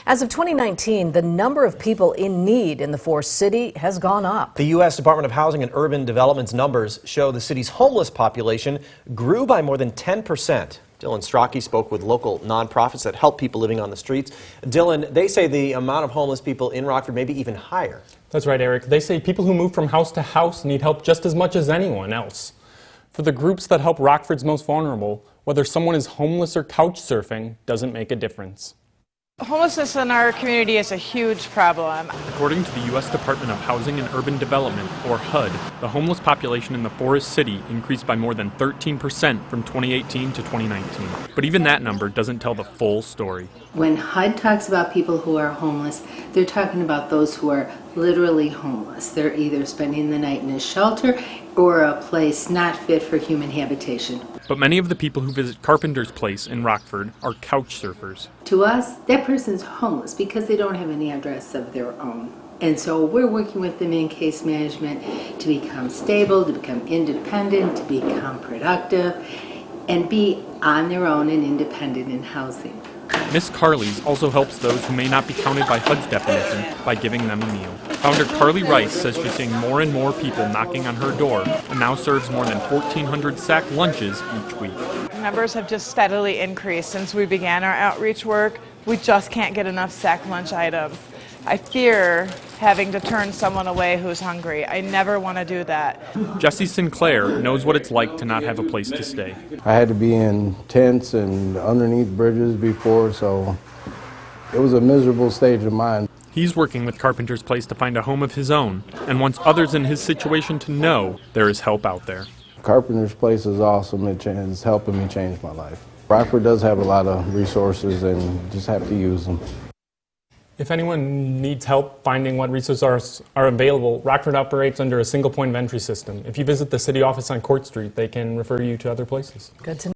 As of 2019, the number of people in need in the Forest City has gone up. The U.S. Department of Housing and Urban Development's numbers show the city's homeless population grew by more than 10%. Dylan Strachey spoke with local nonprofits that help people living on the streets. Dylan, they say the amount of homeless people in Rockford may be even higher. That's right, Eric. They say people who move from house to house need help just as much as anyone else. For the groups that help Rockford's most vulnerable, whether someone is homeless or couch surfing doesn't make a difference. Homelessness in our community is a huge problem. According to the U.S. Department of Housing and Urban Development, or HUD, the homeless population in the Forest City increased by more than 13% from 2018 to 2019. But even that number doesn't tell the full story. When HUD talks about people who are homeless, they're talking about those who are literally homeless. They're either spending the night in a shelter or a place not fit for human habitation. But many of the people who visit Carpenter's Place in Rockford are couch surfers. To us, that person's homeless because they don't have an address of their own. And so we're working with them in case management to become stable, to become independent, to become productive, and be on their own and independent in housing. Miss Carly's also helps those who may not be counted by HUD's definition by giving them a meal. Founder Carly Rice says she's seeing more and more people knocking on her door and now serves more than 1,400 sack lunches each week. Numbers have just steadily increased since we began our outreach work. We just can't get enough sack lunch items. I fear having to turn someone away who's hungry. I never want to do that. Jesse Sinclair knows what it's like to not have a place to stay. I had to be in tents and underneath bridges before, so it was a miserable stage of mind. He's working with Carpenter's Place to find a home of his own and wants others in his situation to know there is help out there. Carpenter's Place is awesome. It's helping me change my life. Rockford does have a lot of resources and you just have to use them. If anyone needs help finding what resources are available, Rockford operates under a single point of entry system. If you visit the city office on Court Street, they can refer you to other places. Good to know.